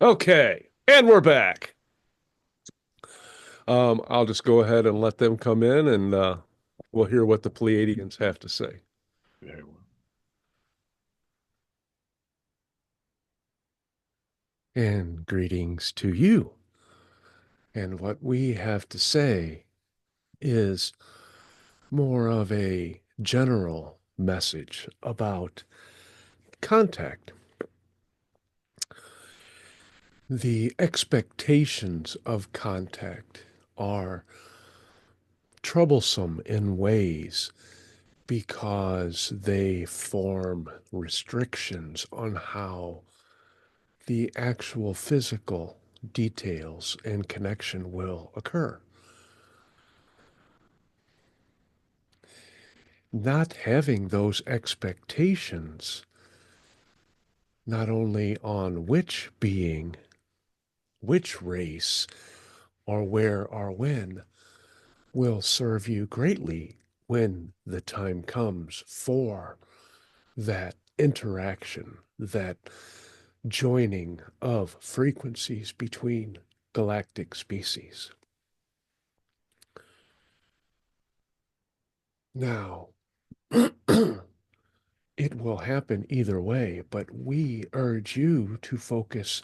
Okay, and we're back. I'll just go ahead and let them come in and we'll hear what the Pleiadians have to say. Very well. And greetings to you. And what we have to say is more of a general message about contact. The expectations of contact are troublesome in ways because they form restrictions on how the actual physical details and connection will occur. Not having those expectations, not only on which being, which race, or where or when, will serve you greatly when the time comes for that interaction, that joining of frequencies between galactic species. Now, it will happen either way, but we urge you to focus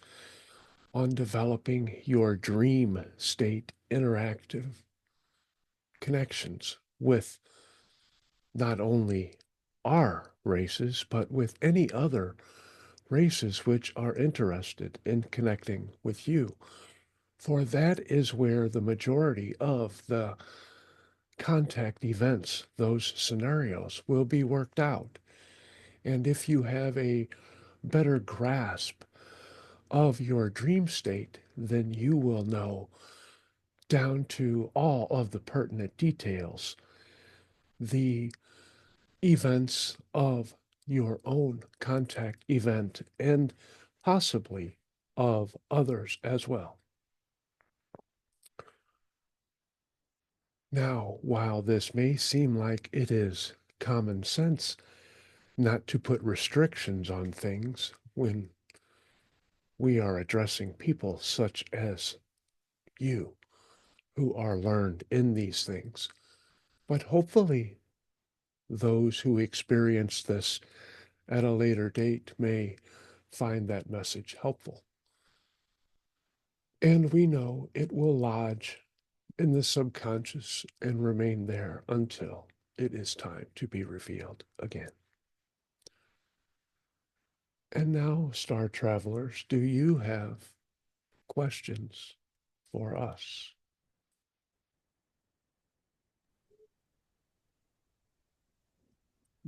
on developing your dream state interactive connections with not only our races, but with any other races which are interested in connecting with you. For that is where the majority of the contact events, those scenarios, will be worked out. And if you have a better grasp of your dream state, then you will know down to all of the pertinent details the events of your own contact event and possibly of others as well. Now, while this may seem like it is common sense not to put restrictions on things when we are addressing people such as you who are learned in these things, but hopefully those who experience this at a later date may find that message helpful. And we know it will lodge in the subconscious and remain there until it is time to be revealed again. And now, star travelers, do you have questions for us?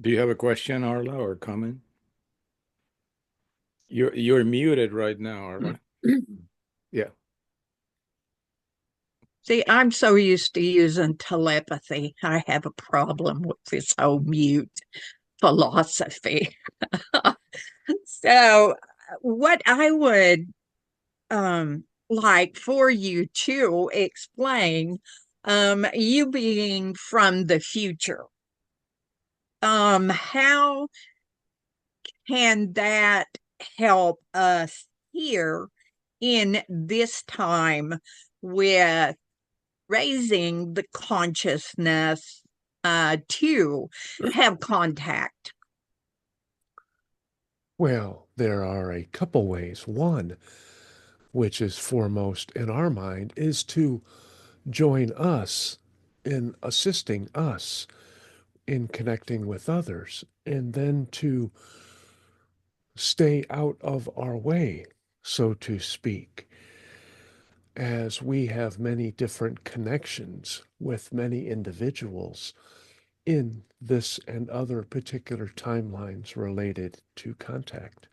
Do you have a question, Arla, or comment? You're muted right now, Arla. Yeah. See, I'm so used to using telepathy. I have a problem with this whole mute philosophy. So, what I would like for you to explain, you being from the future, how can that help us here in this time with raising the consciousness to have contact? Well, there are a couple ways. One, which is foremost in our mind, is to join us in assisting us in connecting with others, and then to stay out of our way, so to speak, as we have many different connections with many individuals in this and other particular timelines related to contact.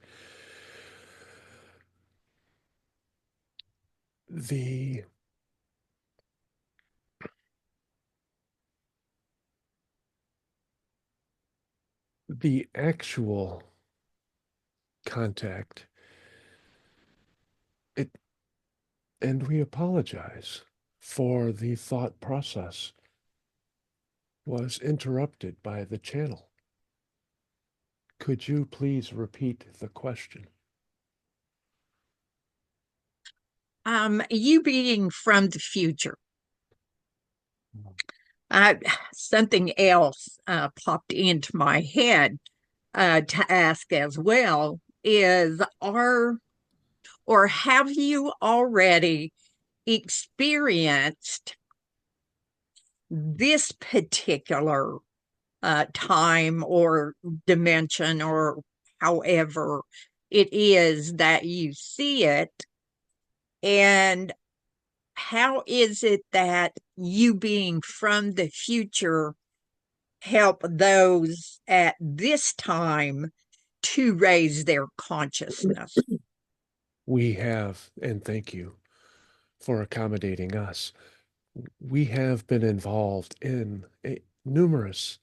The the actual contact, it, and we apologize for the thought process, was interrupted by the channel. Could you please repeat the question? You being from the future, something else popped into my head to ask as well is or have you already experienced this particular time or dimension or however it is that you see it? And how is it that you being from the future help those at this time to raise their consciousness? We have, and thank you for accommodating us. We have been involved in numerous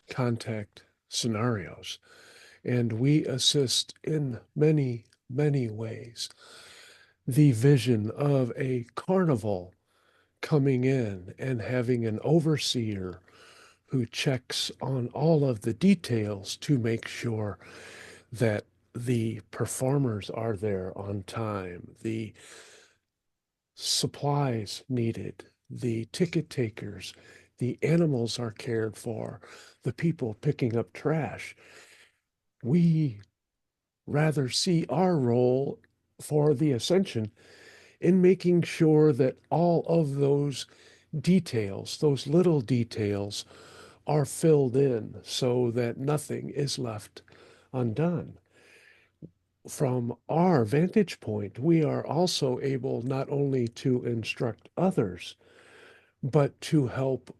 contact scenarios, and we assist in many, many ways. The vision of a carnival coming in and having an overseer who checks on all of the details to make sure that the performers are there on time, the supplies needed, the ticket takers, the animals are cared for, the people picking up trash. We rather see our role for the ascension in making sure that all of those details, those little details, are filled in so that nothing is left undone. From our vantage point, we are also able not only to instruct others, but to help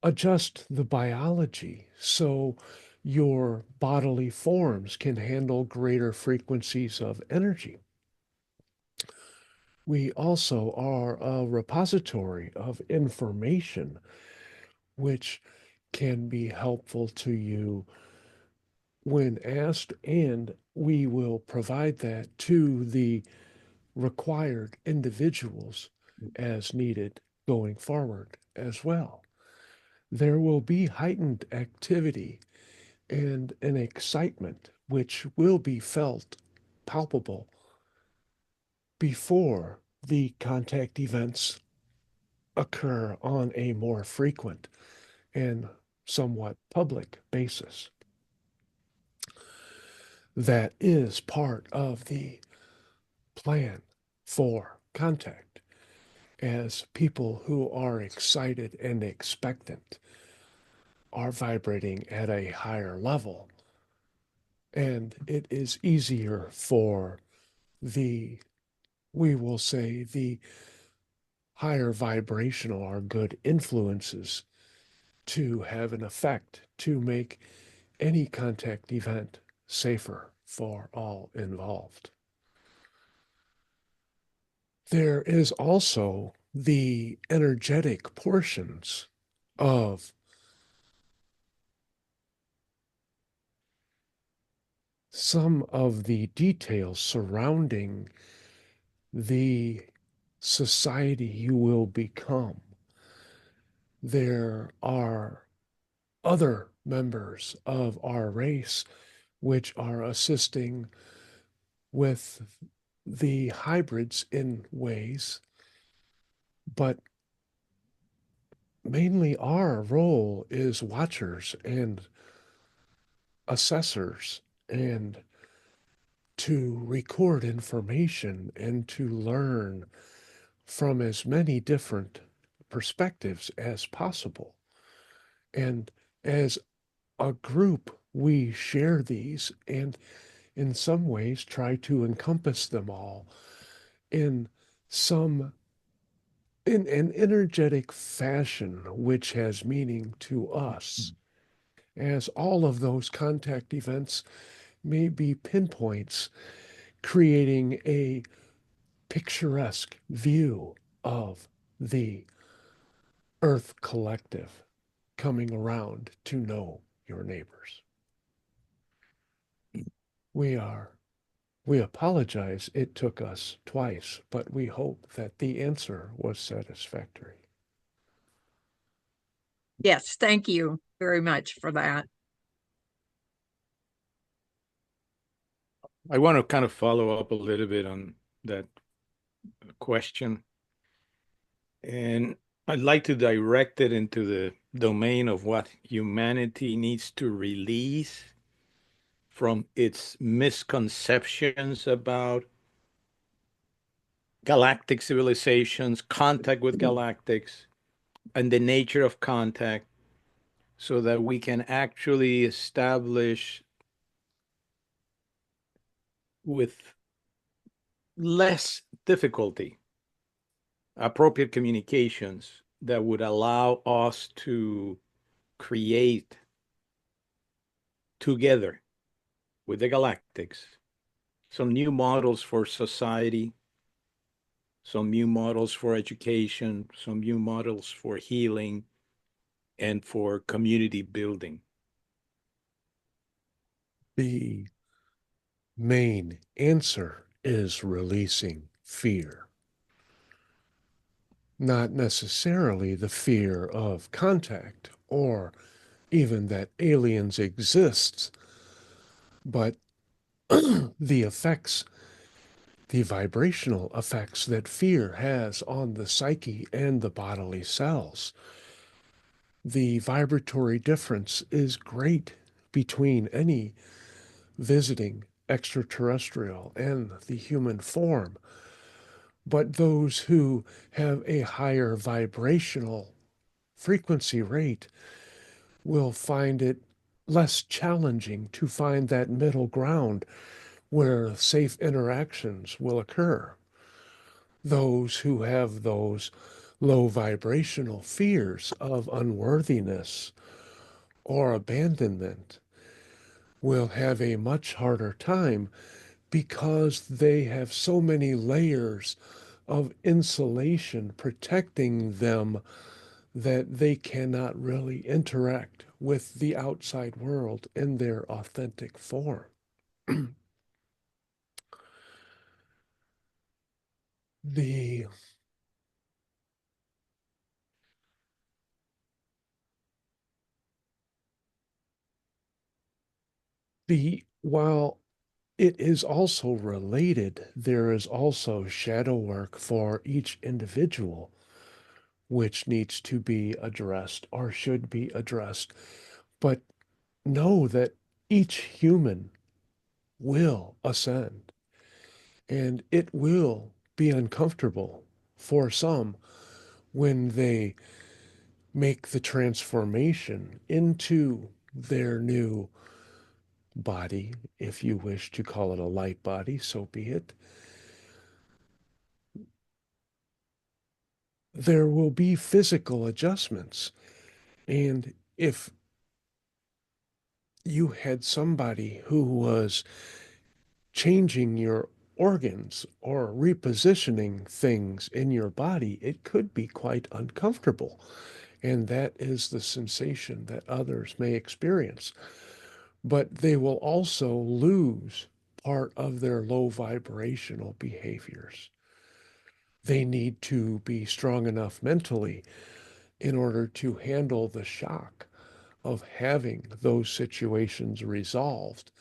adjust the biology so your bodily forms can handle greater frequencies of energy. We also are a repository of information which can be helpful to you when asked, and we will provide that to the required individuals as needed going forward as well. There will be heightened activity and an excitement which will be felt palpable before the contact events occur on a more frequent and somewhat public basis. That is part of the plan for contact, as people who are excited and expectant are vibrating at a higher level. And it is easier for the, we will say, the higher vibrational or good influences to have an effect to make any contact event safer for all involved. There is also the energetic portions of some of the details surrounding the society you will become. There are other members of our race which are assisting with the hybrids in ways, but mainly our role is watchers and assessors and to record information and to learn from as many different perspectives as possible. And as a group, we share these and in some ways try to encompass them all in some in an energetic fashion which has meaning to us, as all of those contact events may be pinpoints creating a picturesque view of the Earth collective coming around to know your neighbors. We are We apologize it took us twice, but we hope that the answer was satisfactory. Yes, thank you very much for that. I want to kind of follow up a little bit on that question, and I'd like to direct it into the domain of what humanity needs to release from its misconceptions about galactic civilizations, contact with galactics, and the nature of contact, so that we can actually establish with less difficulty appropriate communications that would allow us to create together with the galactics some new models for society, some new models for education, some new models for healing, and for community building. The main answer is releasing fear. Not necessarily the fear of contact or even that aliens exist, but the effects, the vibrational effects that fear has on the psyche and the bodily cells. The vibratory difference is great between any visiting extraterrestrial and the human form, but those who have a higher vibrational frequency rate will find it less challenging to find that middle ground where safe interactions will occur. Those who have those low vibrational fears of unworthiness or abandonment will have a much harder time because they have so many layers of insulation protecting them that they cannot really interact with the outside world in their authentic form. the while it is also related, there is also shadow work for each individual which needs to be addressed or should be addressed. But know that each human will ascend and it will be uncomfortable for some when they make the transformation into their new body. If you wish to call it a light body, so be it. There will be physical adjustments. And if you had somebody who was changing your organs or repositioning things in your body, it could be quite uncomfortable. And that is the sensation that others may experience. But they will also lose part of their low vibrational behaviors. They need to be strong enough mentally in order to handle the shock of having those situations resolved.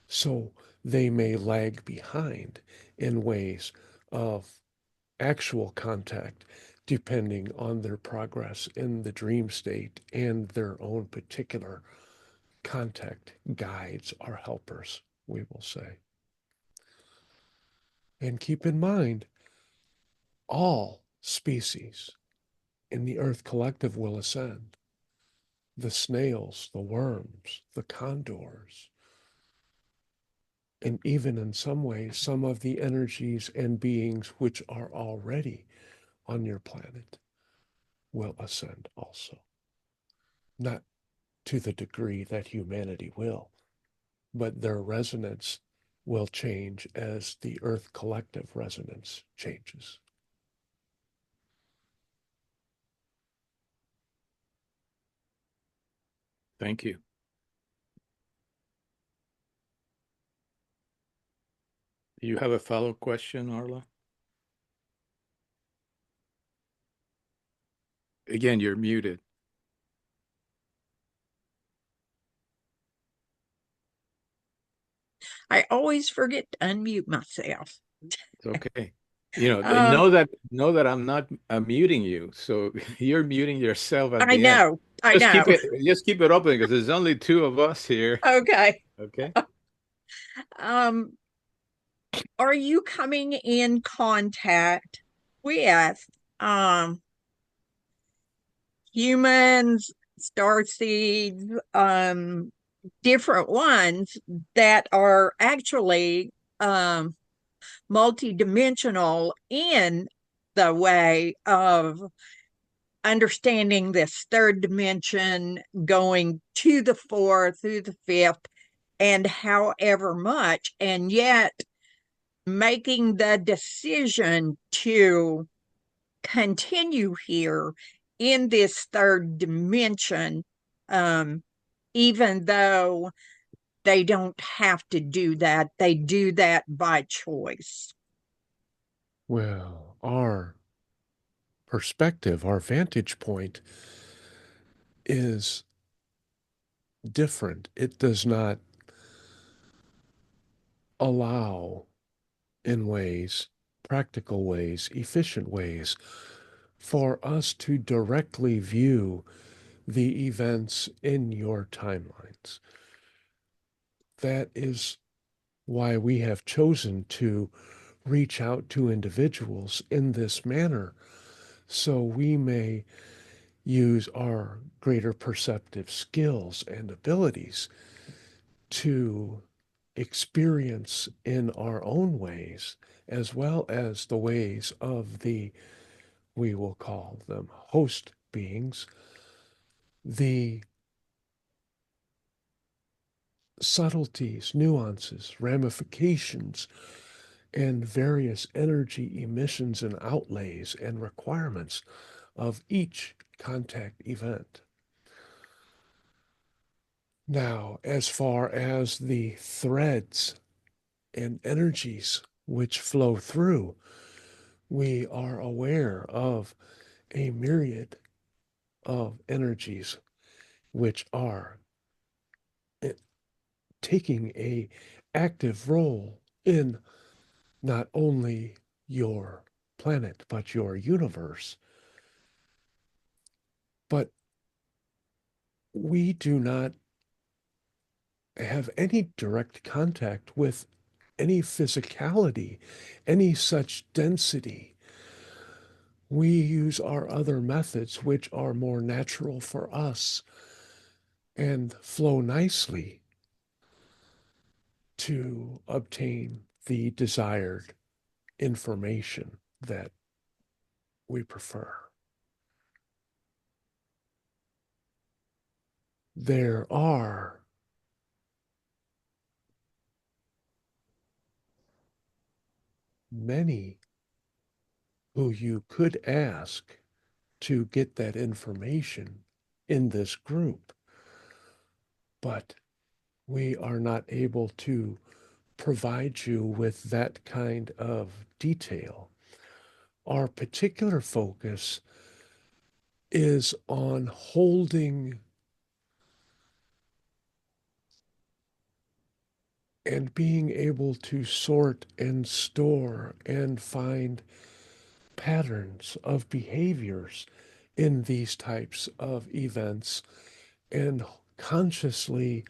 So they may lag behind in ways of actual contact, depending on their progress in the dream state and their own particular contact guides or helpers, we will say. And keep in mind, all species in the Earth Collective will ascend. The snails, the worms, the condors, and even in some ways, some of the energies and beings which are already on your planet will ascend also. Not to the degree that humanity will, but their resonance will change as the Earth Collective resonance changes. Thank you. Do you have a follow question, Arla? Again, you're muted. I always forget to unmute myself. It's okay. Uh, know that I'm not muting you, so you're muting yourself at I the end. know, I know. Just keep it open because there's only two of us here. Okay. Okay. Um, are you coming in contact with um humans, starseeds, different ones that are actually multidimensional in the way of understanding this third dimension, going to the fourth, through the fifth, and however much, and yet making the decision to continue here in this third dimension, um, even though they don't have to do that, they do that by choice. Well, our perspective, our vantage point is different. It does not allow, in ways, practical ways, efficient ways, for us to directly view the events in your timelines. That is why we have chosen to reach out to individuals in this manner, so we may use our greater perceptive skills and abilities to experience in our own ways, as well as the ways of the, we will call them host beings, the subtleties, nuances, ramifications, and various energy emissions and outlays and requirements of each contact event. Now, as far as the threads and energies which flow through, we are aware of a myriad of energies which are taking a active role in not only your planet but your universe. But we do not have any direct contact with any physicality, any such density. We use our other methods, which are more natural for us and flow nicely to obtain the desired information that we prefer. There are many who you could ask to get that information in this group, but we are not able to provide you with that kind of detail. Our particular focus is on holding and being able to sort and store and find patterns of behaviors in these types of events and consciously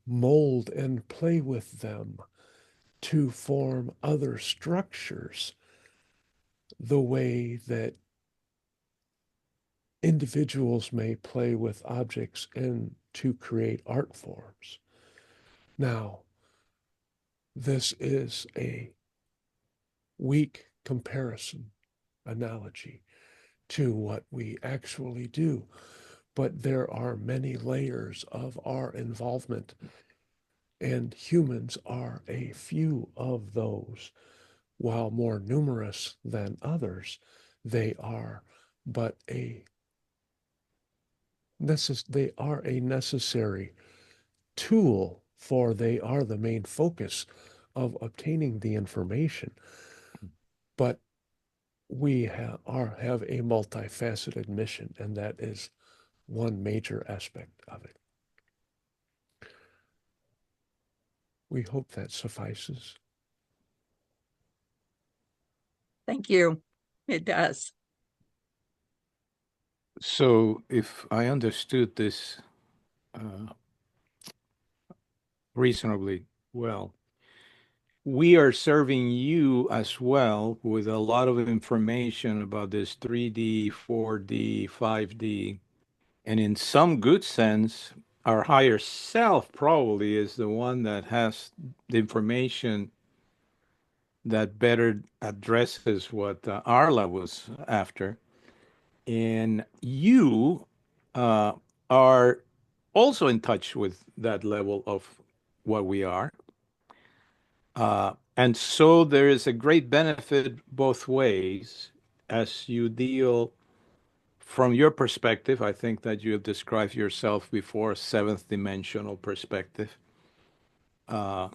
mold and play with them to form other structures the way that individuals may play with objects and to create art forms. Now, this is a weak comparison analogy to what we actually do, but there are many layers of our involvement, and humans are a few of those. While more numerous than others, they are but they are a necessary tool, for they are the main focus of obtaining the information. But we have a multifaceted mission, and that is one major aspect of it. We hope that suffices. Thank you. It does. So, if I understood this uh, reasonably well, we are serving you as well with a lot of information about this 3D, 4D, 5D. And in some good sense, our higher self probably is the one that has the information that better addresses what Arla was after. And you uh, are also in touch with that level of what we are. And so there is a great benefit both ways as you deal from your perspective. I think that you have described yourself before, seventh dimensional perspective, uh,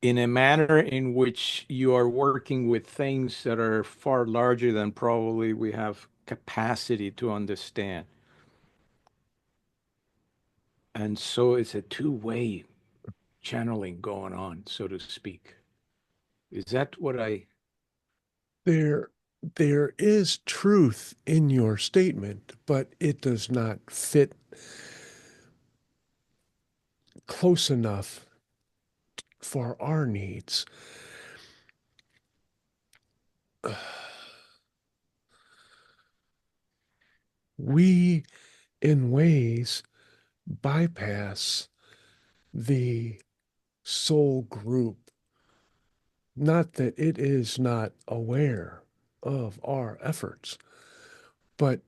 in a manner in which you are working with things that are far larger than probably we have capacity to understand. And so it's a two-way channeling going on, so to speak. Is that what I? There, there is truth in your statement, but it does not fit close enough for our needs. We, in ways, bypass the soul group. Not that it is not aware of our efforts, but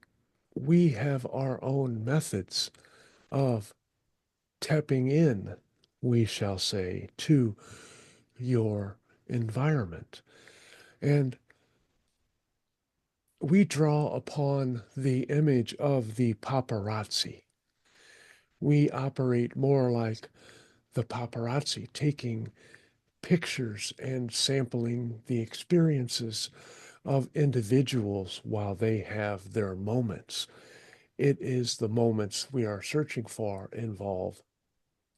we have our own methods of tapping in, we shall say, to your environment. And we draw upon the image of the paparazzi. We operate more like the paparazzi, taking pictures and sampling the experiences of individuals while they have their moments. It is the moments we are searching for involve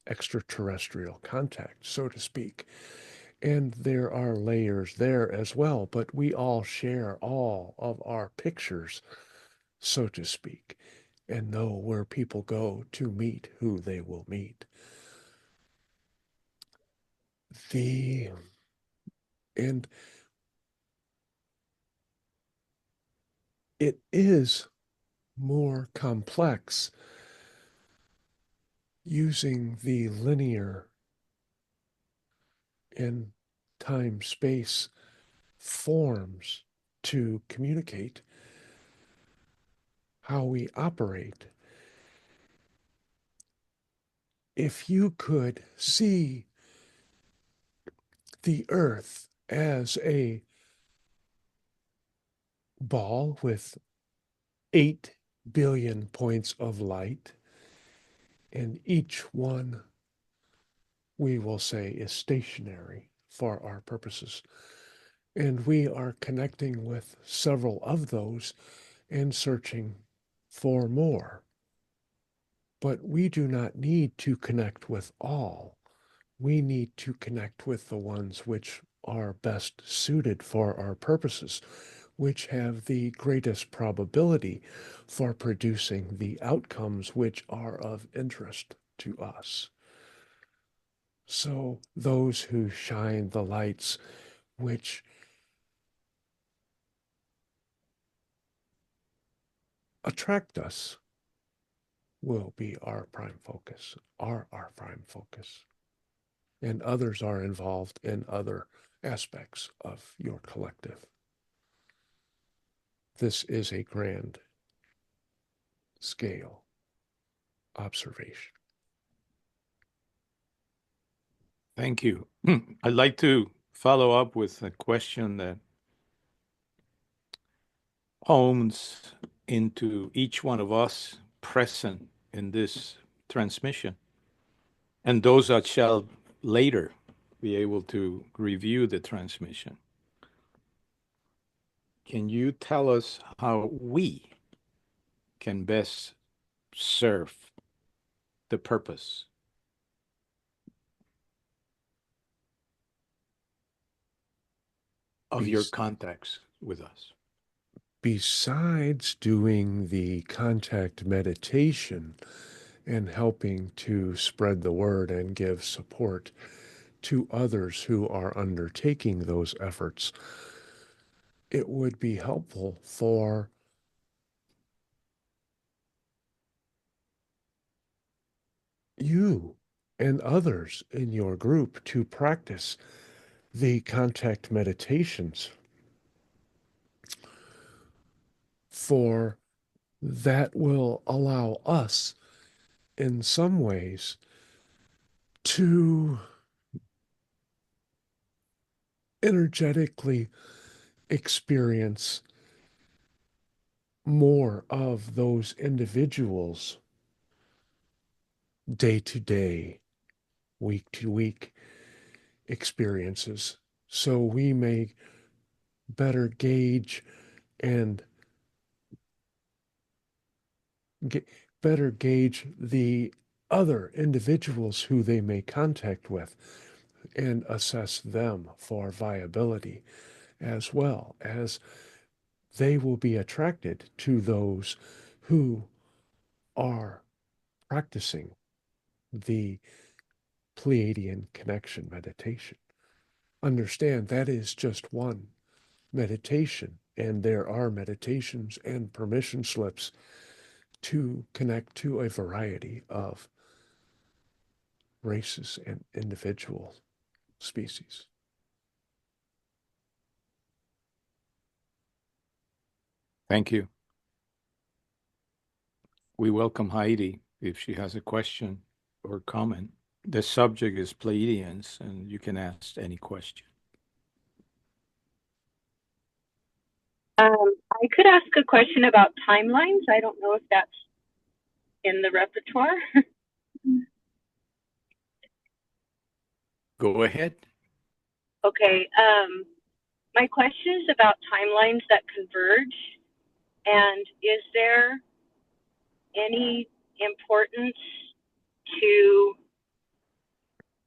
extraterrestrial contact, so to speak. And there are layers there as well, but we all share all of our pictures, so to speak, and know where people go to meet who they will meet. The and it is more complex using the linear and time space forms to communicate how we operate. If you could see the earth as a ball with 8 billion points of light, and each one we will say is stationary for our purposes. And we are connecting with several of those and searching for more. But we do not need to connect with all. We need to connect with the ones which are best suited for our purposes, which have the greatest probability for producing the outcomes which are of interest to us. So those who shine the lights which attract us will be our prime focus, are our prime focus. And others are involved in other aspects of your collective. This is a grand scale observation. Thank you. I'd like to follow up with a question that hones into each one of us present in this transmission, and those that shall later be able to review the transmission. Can you tell us how we can best serve the purpose? of your contacts with us. Besides doing the contact meditation and helping to spread the word and give support to others who are undertaking those efforts, it would be helpful for you and others in your group to practice the contact meditations, for that will allow us in some ways to energetically experience more of those individuals day to day, week to week experiences, so we may better gauge and get, better gauge the other individuals who they may contact with and assess them for viability, as well as they will be attracted to those who are practicing the Pleiadian connection meditation. Understand that is just one meditation, and there are meditations and permission slips to connect to a variety of races and individual species. Thank you. We welcome Heidi if she has a question or comment. The subject is Pleiadians, and you can ask any question. I could ask a question about timelines. I don't know if that's in the repertoire. Go ahead. Okay. My question is about timelines that converge. And is there any importance to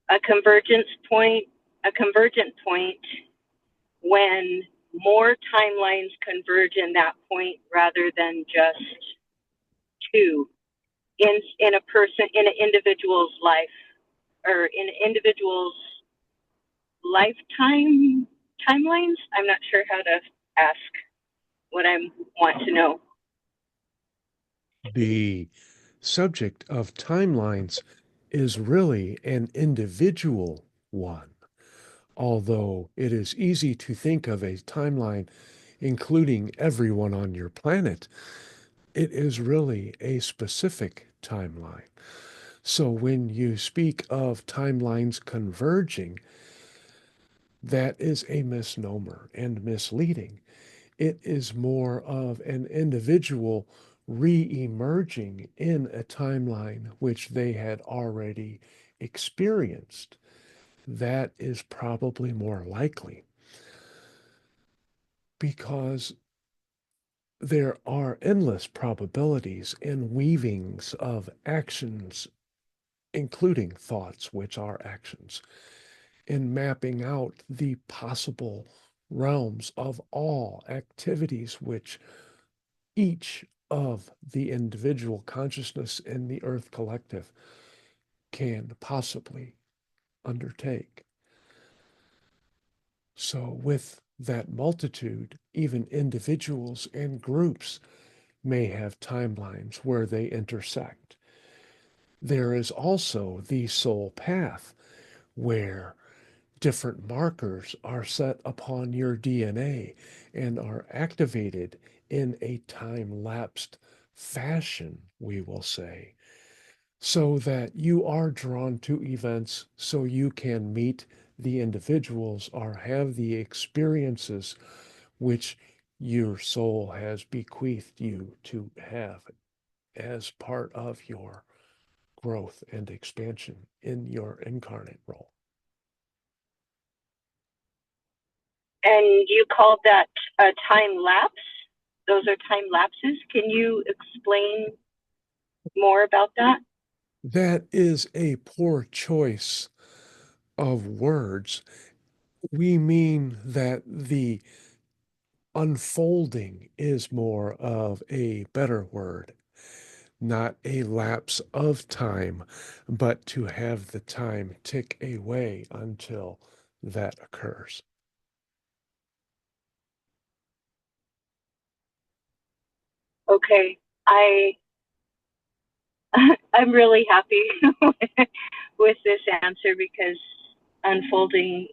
a convergent point when more timelines converge in that point rather than just two in a person, in an individual's life, or in an individual's lifetime timelines? I'm not sure how to ask what I want to know. The subject of timelines is really an individual one, although it is easy to think of a timeline including everyone on your planet. It is really a specific timeline. So when you speak of timelines converging, that is a misnomer and misleading. It is more of an individual re-emerging in a timeline which they had already experienced. That is probably more likely, because there are endless probabilities and weavings of actions, including thoughts, which are actions, in mapping out the possible realms of all activities which each of the individual consciousness in the Earth collective can possibly undertake. So, with that multitude, even individuals and groups may have timelines where they intersect. There is also the soul path, where different markers are set upon your DNA and are activated in a time-lapsed fashion, we will say, so that you are drawn to events so you can meet the individuals or have the experiences which your soul has bequeathed you to have as part of your growth and expansion in your incarnate role. And you called that a time lapse? Those are time lapses. Can you explain more about that? That is a poor choice of words. We mean that the unfolding is more of a better word, not a lapse of time, but to have the time tick away until that occurs. Okay, I I'm really happy with this answer because unfolding,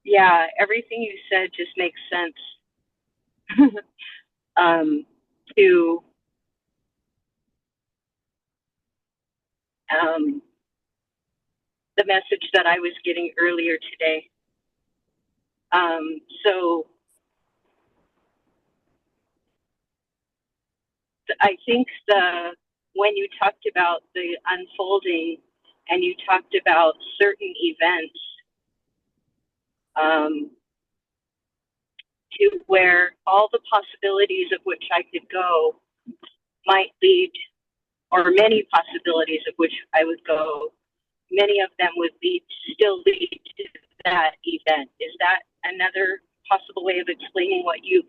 yeah, everything you said just makes sense. um, to um, the message that I was getting earlier today. So I think when you talked about the unfolding and you talked about certain events, um, to where all the possibilities of which I could go might lead, or many possibilities of which I would go, many of them would still lead to that event. Is that another possible way of explaining what you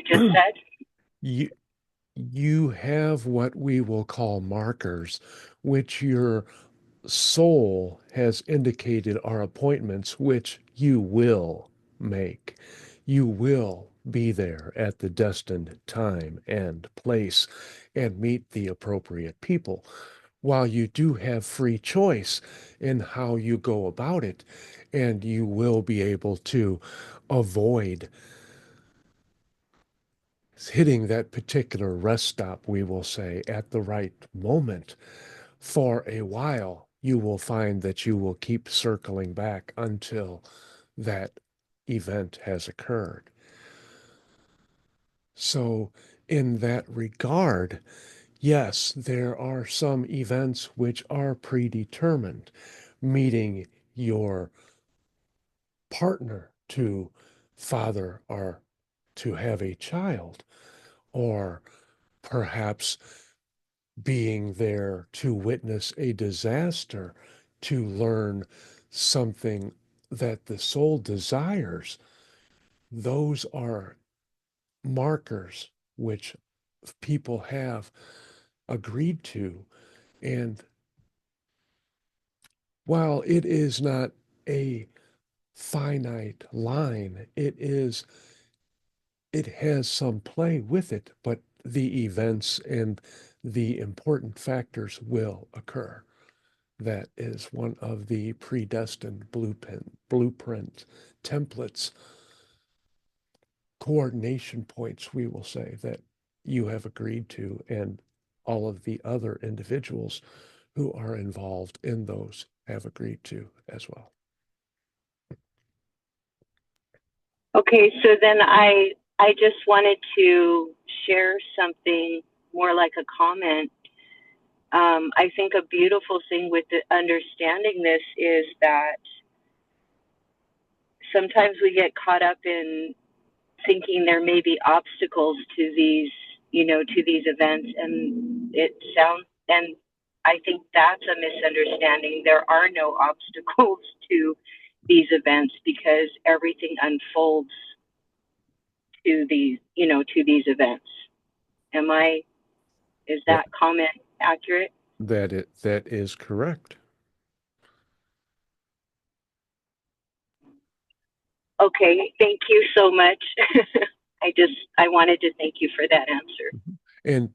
just said? You, you have what we will call markers, which your soul has indicated are appointments which you will make. You will be there at the destined time and place and meet the appropriate people. While you do have free choice in how you go about it, and you will be able to avoid hitting that particular rest stop, we will say, at the right moment for a while, you will find that you will keep circling back until that event has occurred. So, in that regard, yes, there are some events which are predetermined. Meeting your partner to father or to have a child, or perhaps being there to witness a disaster, to learn something that the soul desires. Those are markers which people have agreed to. And while it is not a finite line, it has some play with it, but the events and the important factors will occur. That is one of the predestined blueprint templates, coordination points, we will say, that you have agreed to, and all of the other individuals who are involved in those have agreed to as well. Okay, so then I just wanted to share something more like a comment. I think a beautiful thing with understanding this is that sometimes we get caught up in thinking there may be obstacles to these events, and it sounds, and I think that's a misunderstanding. There are no obstacles to these events because everything unfolds to these events. Is That that comment accurate? that is correct. Okay, thank you so much. I wanted to thank you for that answer. And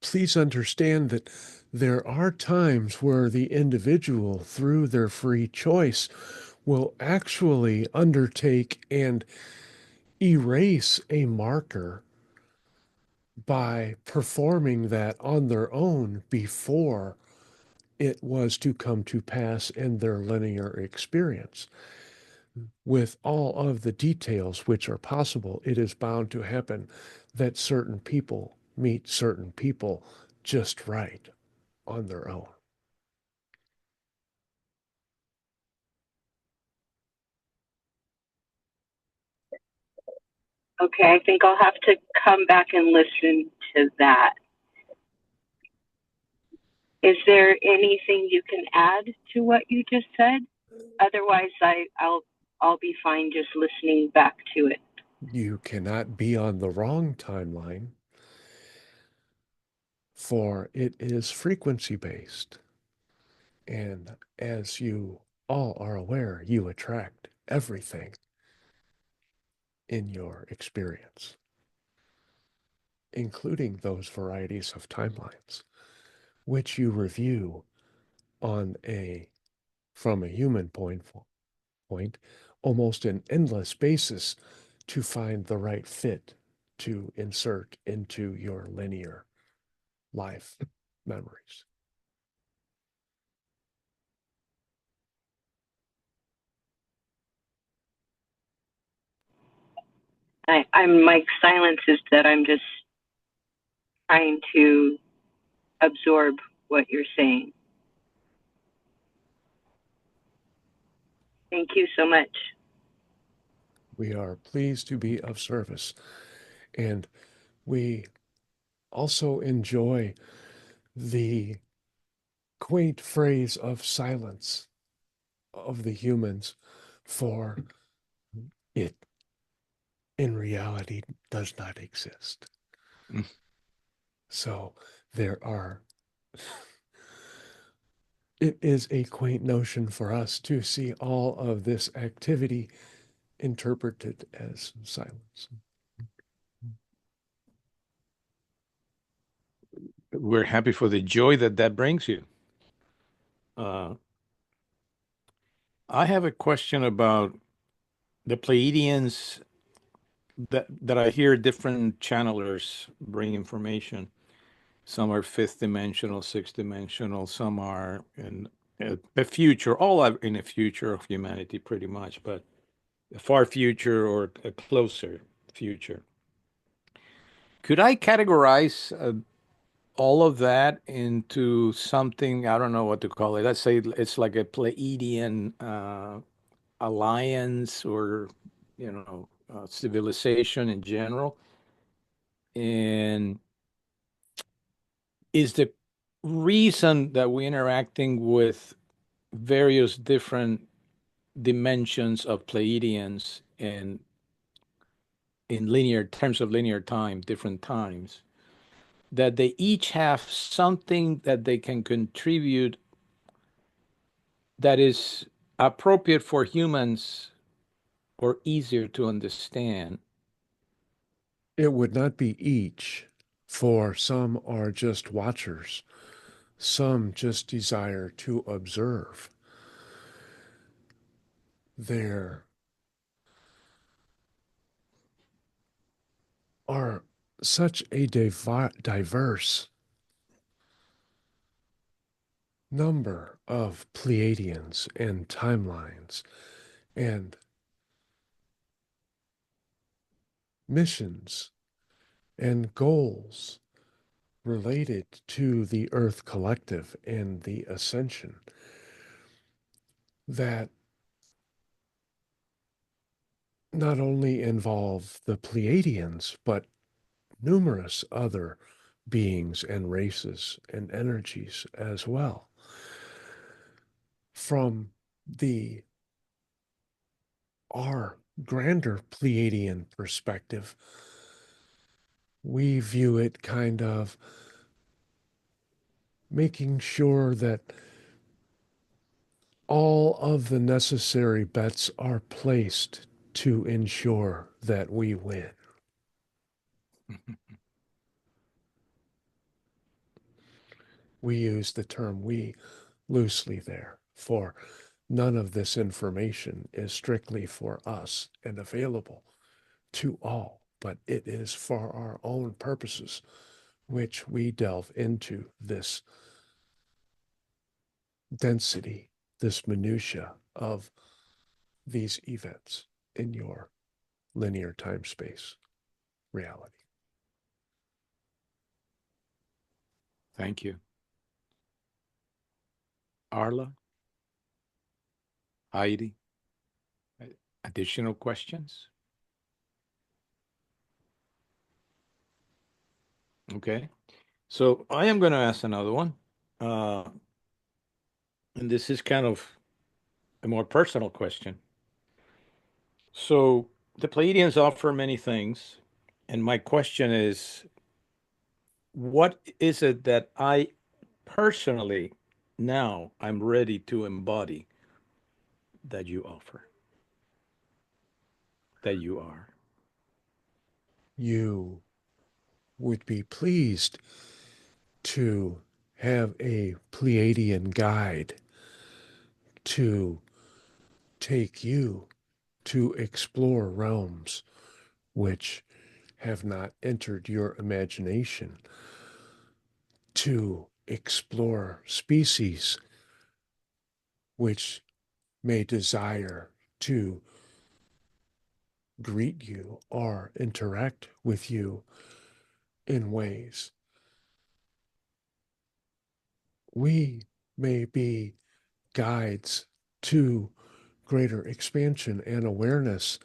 please understand that there are times where the individual, through their free choice, will actually undertake and erase a marker by performing that on their own before it was to come to pass in their linear experience. With all of the details which are possible, it is bound to happen that certain people meet certain people just right on their own. Okay, I think I'll have to come back and listen to that. Is there anything you can add to what you just said? Otherwise, I'll be fine just listening back to it. You cannot be on the wrong timeline, for it is frequency based. And as you all are aware, you attract everything in your experience, including those varieties of timelines, which you review on from a human point, almost an endless basis to find the right fit to insert into your linear life memories. My silence is that I'm just trying to absorb what you're saying. Thank you so much. We are pleased to be of service, and we also enjoy the quaint phrase of silence of the humans, for it in reality does not exist. Mm. So there are, it is a quaint notion for us to see all of this activity interpreted as silence. We're happy for the joy that that brings you. I have a question about the Pleiadians that I hear different channelers bring information. Some are fifth dimensional, sixth dimensional. Some are in a future. All are in a future of humanity, pretty much, but a far future or a closer future. Could I categorize all of that into something? I don't know what to call it. Let's say it's like a Pleiadian alliance, or civilization in general. And is the reason that we're interacting with various different dimensions of Pleiadians and in linear terms of linear time, different times, that they each have something that they can contribute that is appropriate for humans or easier to understand? It would not be each, for some are just watchers, some just desire to observe. There are such a diverse number of Pleiadians and timelines and missions and goals related to the Earth Collective and the Ascension that not only involve the Pleiadians, but numerous other beings and races and energies as well. From the our grander Pleiadian perspective, we view it kind of making sure that all of the necessary bets are placed to ensure that we win. We use the term we loosely there, for none of this information is strictly for us and available to all, but it is for our own purposes, which we delve into this density, this minutia of these events in your linear time space reality. Thank you. Arla, Heidi, additional questions? Okay. So I am going to ask another one. And this is kind of a more personal question. So the Pleiadians offer many things, and my question is, what is it that I personally now I'm ready to embody that you offer, that you are? You would be pleased to have a Pleiadian guide to take you to explore realms which have not entered your imagination, to explore species which may desire to greet you or interact with you in ways. We may be guides to greater expansion and awareness,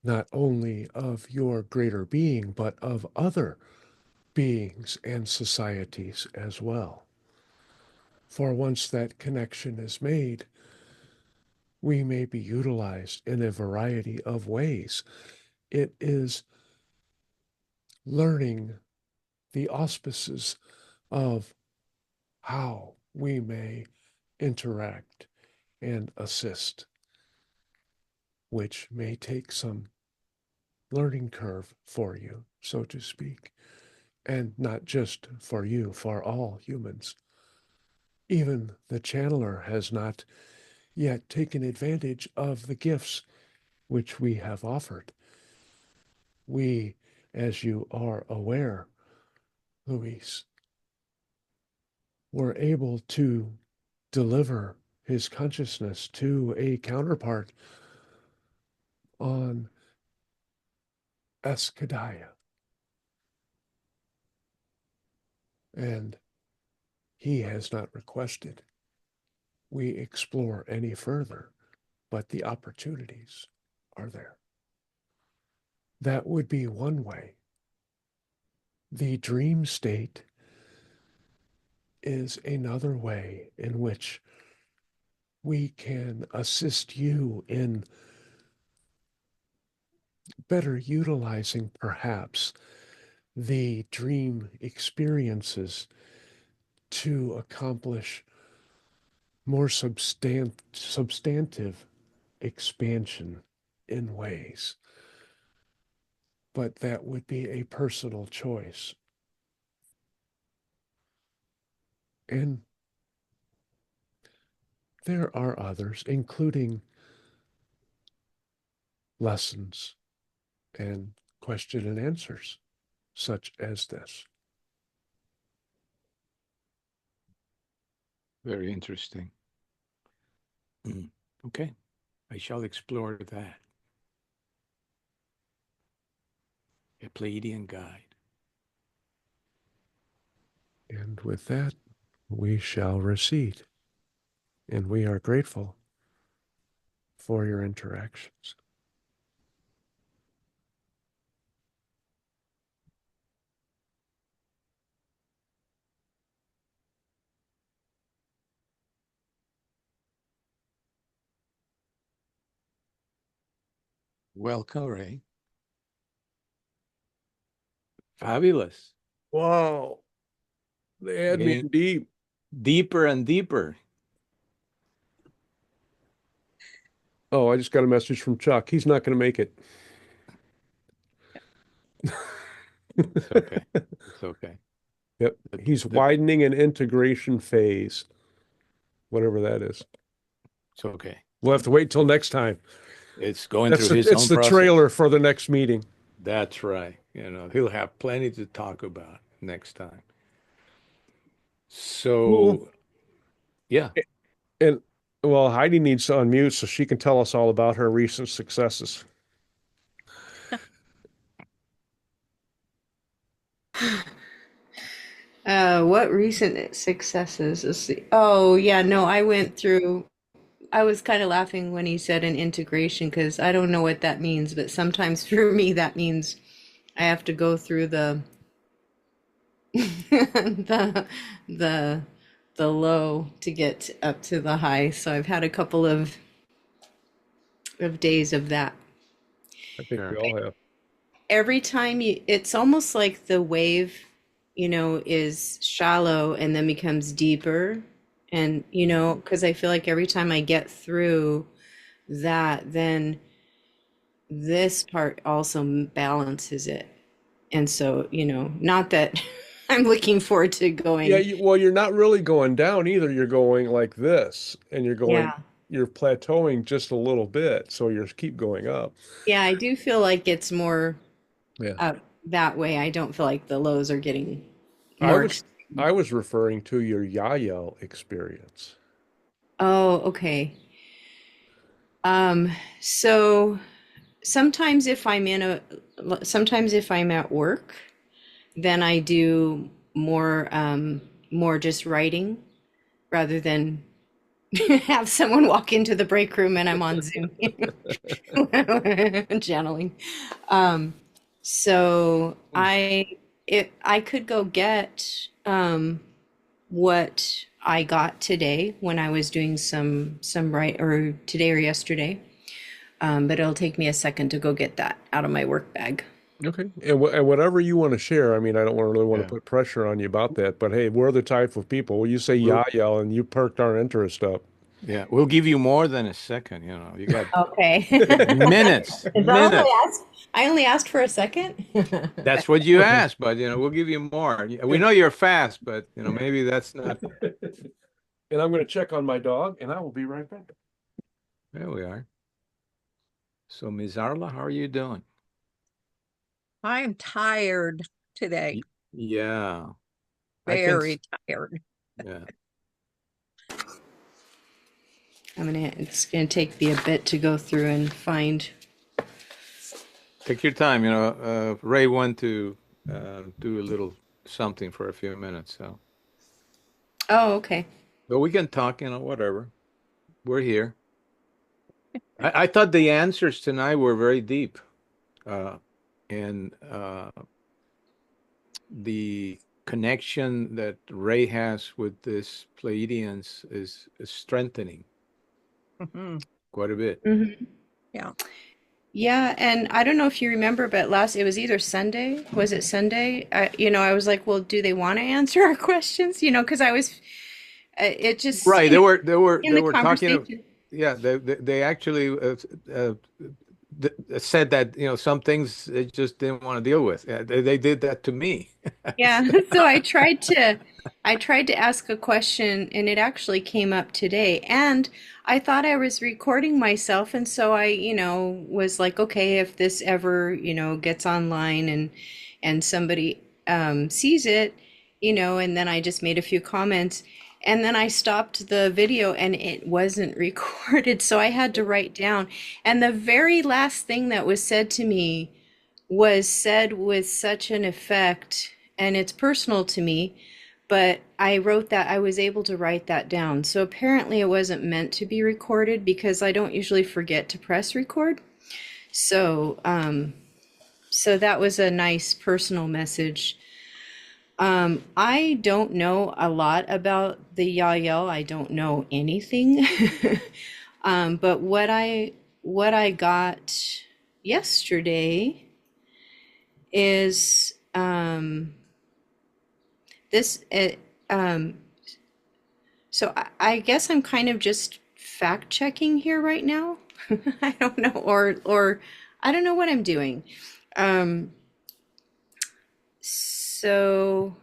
not only of your greater being, but of other beings and societies as well. For once that connection is made, we may be utilized in a variety of ways. It is learning the auspices of how we may interact and assist, which may take some learning curve for you, so to speak, and not just for you, for all humans. Even the channeler has not yet taken advantage of the gifts which we have offered. We, as you are aware, Luis, were able to deliver his consciousness to a counterpart on Escadaya. And he has not requested we explore any further, but the opportunities are there. That would be one way. The dream state is another way in which we can assist you in better utilizing perhaps the dream experiences to accomplish more substantive expansion in ways. But that would be a personal choice. And there are others, including lessons and question and answers, such as this. Very interesting. Okay, I shall explore that. A Pleiadian guide. And with that, we shall recede. And we are grateful for your interactions. Welcome, Ray. Fabulous. Whoa, they had me Getting deep. deeper and deeper. Oh, I just got a message from Chuck. He's not going to make it. It's okay. It's okay. Yep. He's widening an integration phase, whatever that is. It's okay. We'll have to wait till next time. It's going through his It's own the process. trailer for the next meeting. That's right. He'll have plenty to talk about next time. Cool. So, yeah. And well, Heidi needs to unmute so she can tell us all about her recent successes. What recent successes? Let's see. Oh, yeah, no, I was kind of laughing when he said an integration because I don't know what that means, but sometimes for me that means I have to go through the the the low to get up to the high. So I've had a couple of days of that. I think we Sure. all have. Every time it's almost like the wave, is shallow and then becomes deeper. And, because I feel like every time I get through that, then this part also balances it. And so, not that I'm looking forward to Yeah, going. well, you're not really going down either. You're going like this, and Yeah. you're plateauing just a little bit, so you keep going up. Yeah, I do feel like it's more Yeah. up that way. I don't feel like the lows are getting I more was I was referring to your Yael experience. Oh, okay. So sometimes if I'm at work, then I do more just writing rather than have someone walk into the break room and I'm on Zoom channeling. So I could go get what I got today when I was doing some write or today or yesterday. But it'll take me a second to go get that out of my work bag. Okay. And whatever you want to share, I mean, I don't really want to Yeah. put pressure on you about that, but hey, we're the type of people. Well, you say We'll, Yael, and you perked our interest up. yeah, we'll give you more than a second. You got Okay. minutes, Is that all minutes. I asked? I only asked for a second. That's what you asked, but we'll give you more. We know you're fast, but maybe that's not. And I'm going to check on my dog, and I will be right back. There we are. So, Ms. Arla, how are you doing? I am tired today, Yeah, very tired. Yeah. It's gonna take me a bit to go through and find. Take your time. Ray wanted to do a little something for a few minutes, so. Oh, okay. But we can talk, whatever. We're here. I thought the answers tonight were very deep. And the connection that Ray has with this Pleiadians is strengthening quite a bit. Mhm. Yeah. Yeah, and I don't know if you remember, but it was either Sunday. Was it Sunday? I was like, well, do they want to answer our questions? Because it just Right. They were they were in they the were talking. conversation. Yeah, they actually said that some things they just didn't want to deal with. Yeah, they did that to me. Yeah, so I tried to ask a question and it actually came up today and I thought I was recording myself and so I, was like, okay, if this ever, gets online and somebody sees it, and then I just made a few comments and then I stopped the video and it wasn't recorded, so I had to write down. And the very last thing that was said to me was said with such an effect, and it's personal to me, but I was able to write that down. So apparently it wasn't meant to be recorded because I don't usually forget to press record. So, so that was a nice personal message. I don't know a lot about the Yael. I don't know anything. But what I got yesterday is this so I guess I'm kind of just fact checking here right now. I don't know, or I don't know what I'm doing. Um so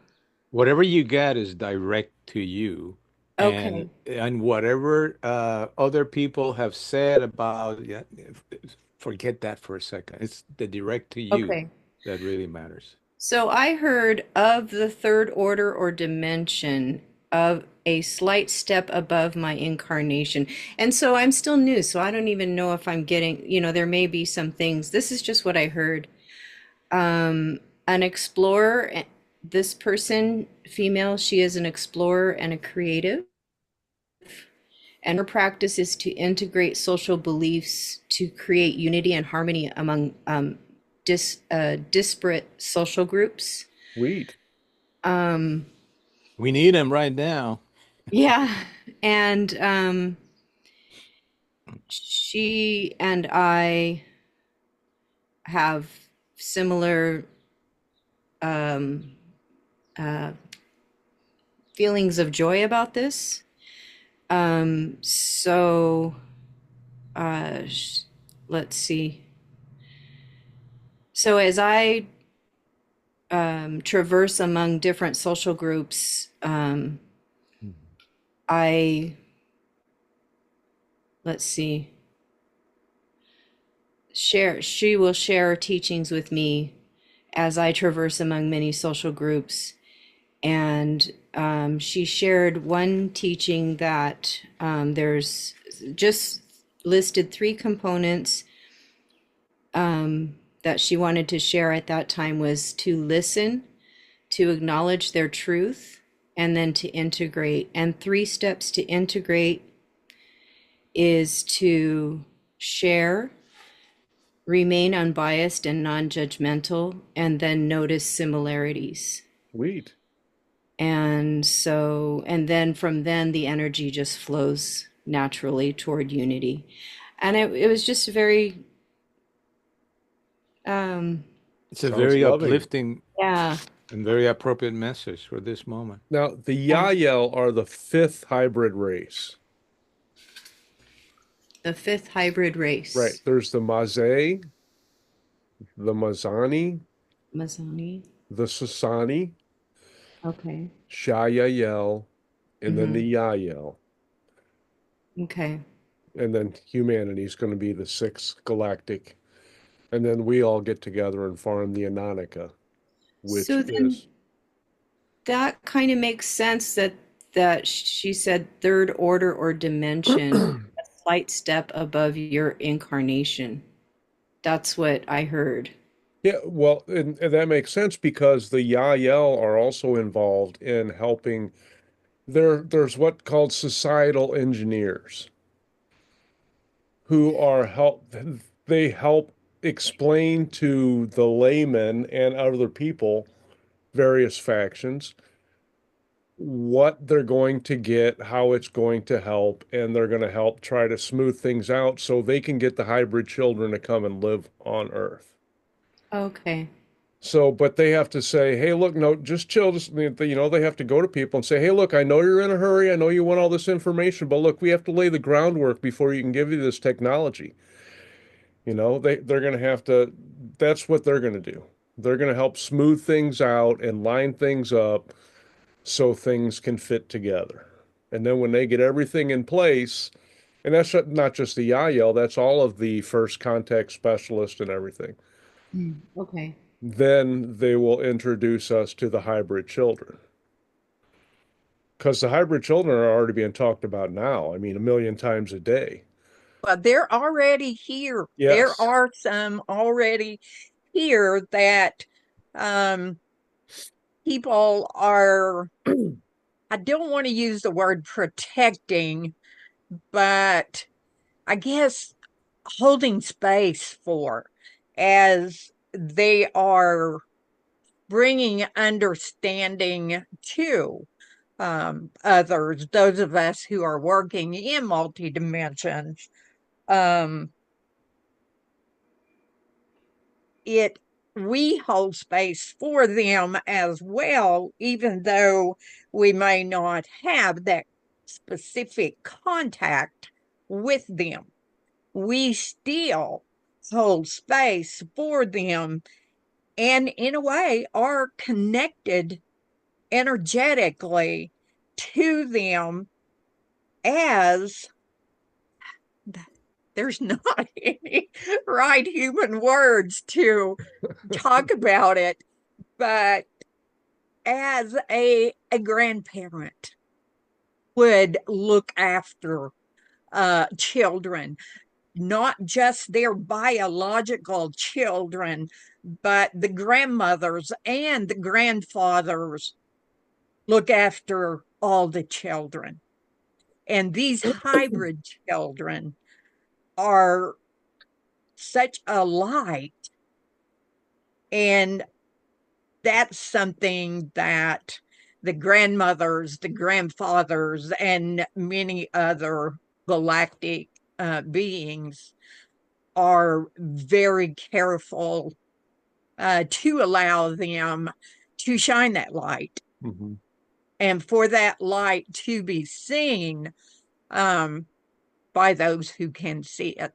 Whatever you get is direct to you, and okay. whatever other people have said about, yeah, forget that for a second. It's the direct to you Okay. that really matters. So I heard of the third order or dimension of a slight step above my incarnation. And so I'm still new, so I don't even know if I'm getting, there may be some things. This is just what I heard. An explorer, this person, female, she is an explorer and a creative. And her practice is to integrate social beliefs to create unity and harmony among disparate social groups. Sweet. Um, We need them right now. Yeah. And she and I have similar um, uh, feelings of joy about this. So let's see. So as I traverse among different social groups, I, let's see, she will share teachings with me as I traverse among many social groups. And she shared one teaching that there's just listed three components that she wanted to share at that time was to listen, to acknowledge their truth, and then to integrate. And three steps to integrate is to share, remain unbiased and non-judgmental, and then notice similarities. Sweet. And so, and then from then the energy just flows naturally toward unity. And it was just very, It's a Sounds very loving. uplifting yeah, and very appropriate message for this moment. Now, the yeah. Yael are the fifth hybrid race. The fifth hybrid Right. race, There's the Mazay, the Mazani, Mazani. the Sasani, Okay. Shayayel, and then Mm-hmm. the Yael. Okay. And then humanity is going to be the sixth galactic. And then we all get together and form the Anonica, which So then is, that kind of makes sense that she said third order or dimension, a slight step above your incarnation. That's what I heard. yeah, well, and that makes sense because the Yael are also involved in helping. There's what called societal engineers who are they help explain to the layman and other people, various factions, what they're going to get, how it's going to help, and they're going to help try to smooth things out so they can get the hybrid children to come and live on Earth. Okay. So, but they have to say, hey, look, no, just chill. Just, they have to go to people and say, hey, look, I know you're in a hurry. I know you want all this information, but look, we have to lay the groundwork before you can give you this technology. They're going to have to, that's what they're going to do. They're going to help smooth things out and line things up so things can fit together. And then when they get everything in place, and that's not just the Yael, that's all of the first contact specialists and everything. Okay. Then they will introduce us to the hybrid children. Because the hybrid children are already being talked about now. I mean, a million times a day. Well, they're already here. There Yes. are some already here that um, people are, I don't want to use the word protecting, but I guess holding space for as they are bringing understanding to others, those of us who are working in multi-dimensions. Um, it we hold space for them as well, even though we may not have that specific contact with them. We still hold space for them and, in a way, are connected energetically to them as there's not any right human words to talk about it, but as a grandparent would look after children, not just their biological children, but the grandmothers and the grandfathers look after all the children. And these hybrid children are such a light. And that's something that the grandmothers, the grandfathers, and many other galactic beings are very careful to allow them to shine that light. Mm-hmm. And for that light to be seen by those who can see it.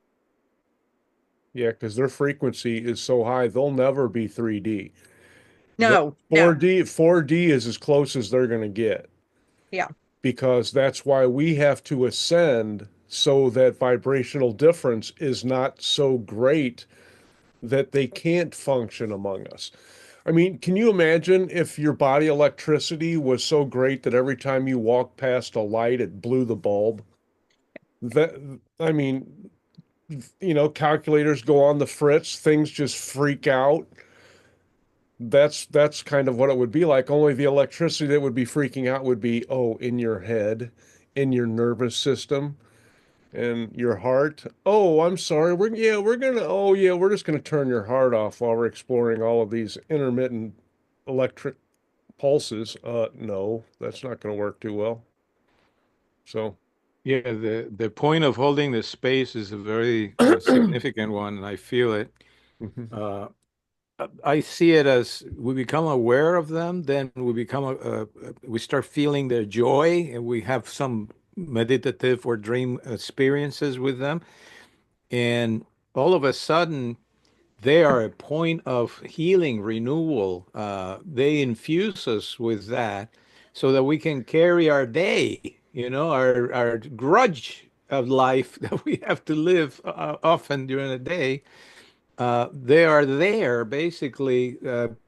Yeah, because their frequency is so high, they'll never be 3D. The No, no, 4D is as close as they're going to get, yeah, because that's why we have to ascend so that vibrational difference is not so great that they can't function among us. I mean, can you imagine if your body electricity was so great that every time you walked past a light, it blew the bulb? That, I mean, calculators go on the fritz, things just freak out. That's kind of what it would be like. Only the electricity that would be freaking out would be, oh, in your head, in your nervous system, and your heart. Oh, I'm sorry. We're just gonna turn your heart off while we're exploring all of these intermittent electric pulses. No, that's not gonna work too well. So, Yeah, the point of holding the space is a very significant one, and I feel it. mhm. Uh, I see it as we become aware of them, then we start feeling their joy, and we have some meditative or dream experiences with them, and all of a sudden they are a point of healing, renewal. They infuse us with that so that we can carry our day, our grudge of life that we have to live often during the day. They are there basically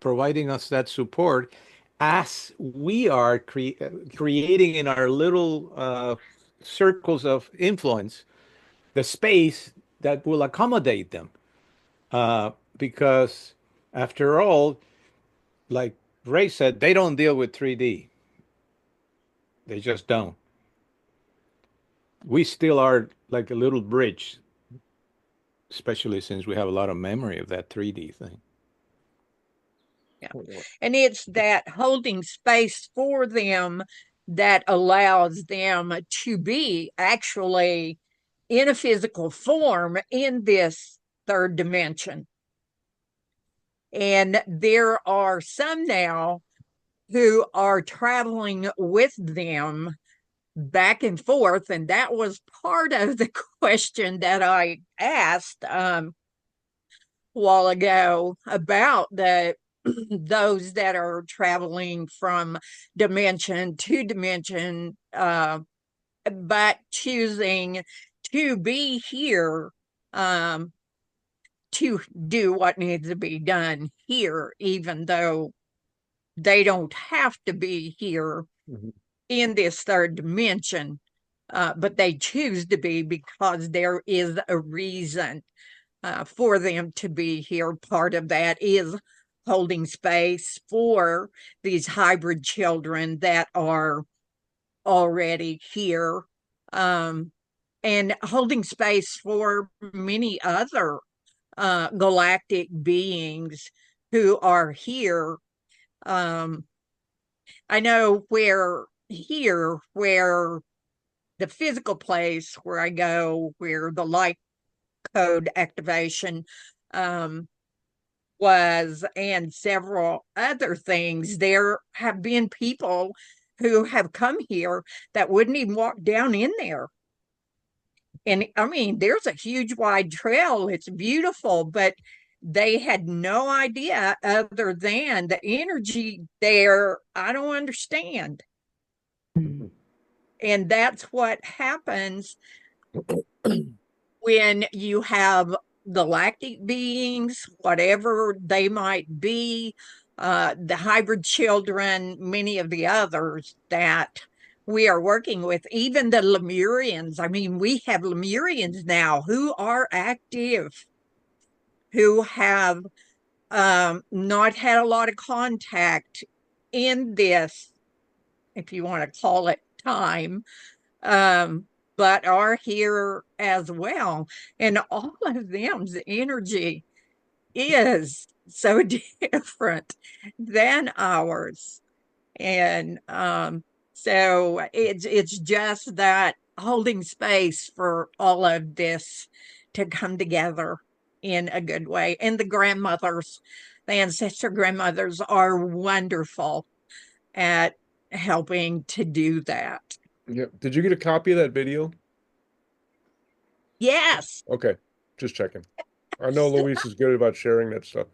providing us that support as we are creating in our little circles of influence the space that will accommodate them. Because after all, like Ray said, they don't deal with 3D. They just don't. We still are like a little bridge, especially since we have a lot of memory of that 3D thing. yeah. And it's that holding space for them that allows them to be actually in a physical form in this third dimension. And there are some now who are traveling with them back and forth. And that was part of the question that I asked a while ago about the those that are traveling from dimension to dimension, but choosing to be here to do what needs to be done here, even though they don't have to be here Mhm. in this third dimension, but they choose to be because there is a reason for them to be here. Part of that is holding space for these hybrid children that are already here, and holding space for many other galactic beings who are here. Um, I know where the physical place where I go, where the light code activation um, was, and several other things, there have been people who have come here that wouldn't even walk down in there. And I mean, there's a huge wide trail. It's beautiful, but they had no idea other than the energy there. I don't understand. Mhm. And that's what happens when you have galactic beings, whatever they might be, the hybrid children, many of the others that we are working with, even the Lemurians. I mean, we have Lemurians now who are active, who have not had a lot of contact in this, if you want to call it time, um, but are here as well. And all of them's energy is so different than ours. And so it's just that holding space for all of this to come together in a good way. And the grandmothers, the ancestor grandmothers are wonderful at helping to do that. Yeah. Did you get a copy of that video? Yes. Okay, just checking. I know Luis is good about sharing that stuff.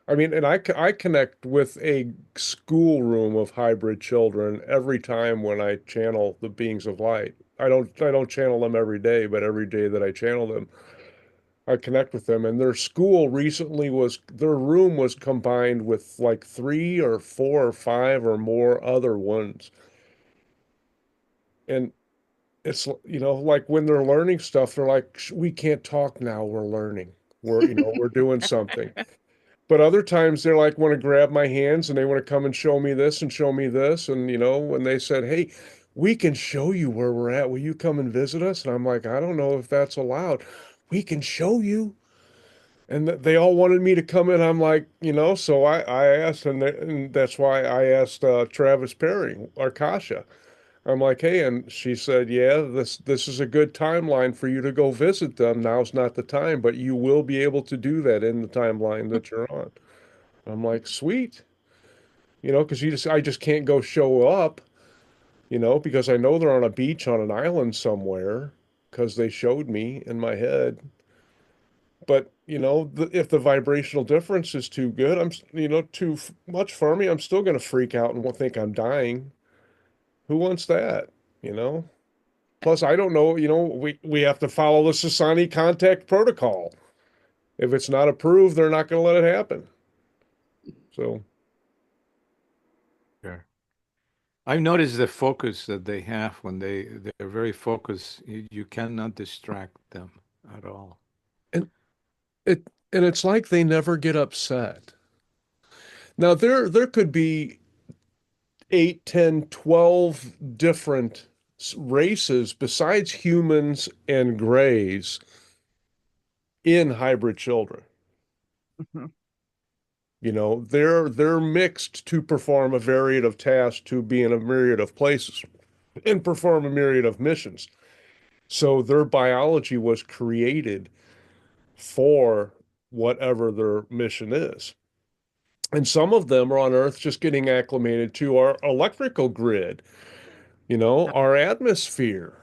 I mean, and I connect with a schoolroom of hybrid children every time when I channel the beings of light. I don't channel them every day, but every day that I channel them, I connect with them. And their room was combined with like three or four or five or more other ones. And it's, like when they're learning stuff, they're like, We can't talk now, we're learning. We're doing something." But other times they're like, want to grab my hands and they want to come and show me this and show me this. And, when they said, "Hey, we can show you where we're at. Will you come and visit us?" And I'm like, I don't know if that's allowed. We can show you. And they all wanted me to come in. I'm like, so I asked, and that's why I asked Travis Perry, Arkasha. I'm like, "Hey," and she said, "Yeah, this is a good timeline for you to go visit them. Now's not the time, but you will be able to do that in the timeline that you're on." I'm like, "Sweet," because I just can't go show up, because I know they're on a beach on an island somewhere, because they showed me in my head. But if the vibrational difference is too good, too much for me, I'm still going to freak out and will think I'm dying. Who wants that? You know. Plus, I don't know, we have to follow the Sasani contact protocol. If it's not approved, they're not going to let it happen. So, Sure. I've noticed the focus that they have when they're very focused. You cannot distract them at all. and it's like they never get upset. Now there could be 8, 10, 12 different races besides humans and grays in hybrid children. Mhm. They're mixed to perform a myriad of tasks, to be in a myriad of places and perform a myriad of missions. So their biology was created for whatever their mission is. And some of them are on Earth just getting acclimated to our electrical grid, our atmosphere,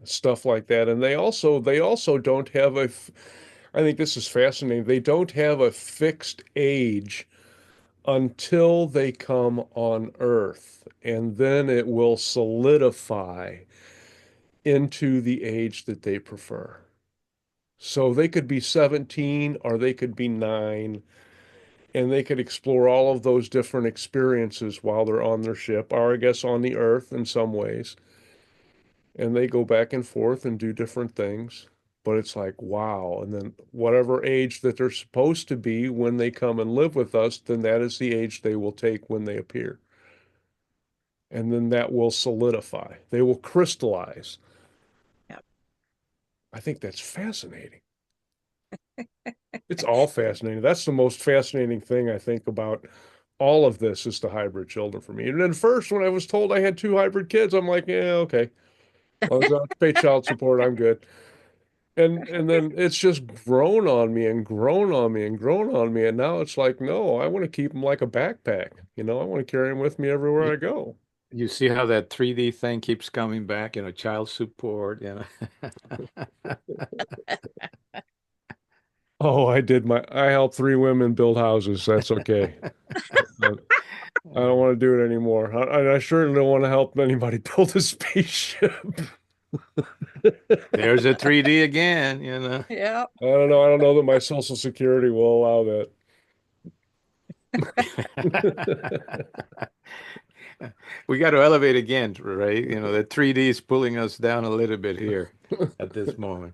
stuff like that. And they also don't have I think this is fascinating. They don't have a fixed age until they come on Earth, and then it will solidify into the age that they prefer. So they could be 17 or they could be 9, and they could explore all of those different experiences while they're on their ship, or I guess on the Earth in some ways. And they go back and forth and do different things. But it's like, wow. And then whatever age that they're supposed to be when they come and live with us, then that is the age they will take when they appear. And then that will solidify. They will crystallize. Yep. I think that's fascinating. It's all fascinating. That's the most fascinating thing I think about all of this is the hybrid children for me. And then first, when I was told I had 2 hybrid kids, I'm like, yeah, okay. As long as I don't have to pay child support, I'm good. And then it's just grown on me and grown on me and grown on me. And now it's like, no, I want to keep them like a backpack. I want to carry them with me everywhere You, I go. you see how that 3D thing keeps coming back, child support, Oh, I helped 3 women build houses. That's okay. But I don't want to do it anymore. I sure don't want to help anybody build a spaceship. There's a 3D again, Yeah. I don't know that my Social Security will allow that. We got to elevate again, right? The 3D is pulling us down a little bit here at this moment.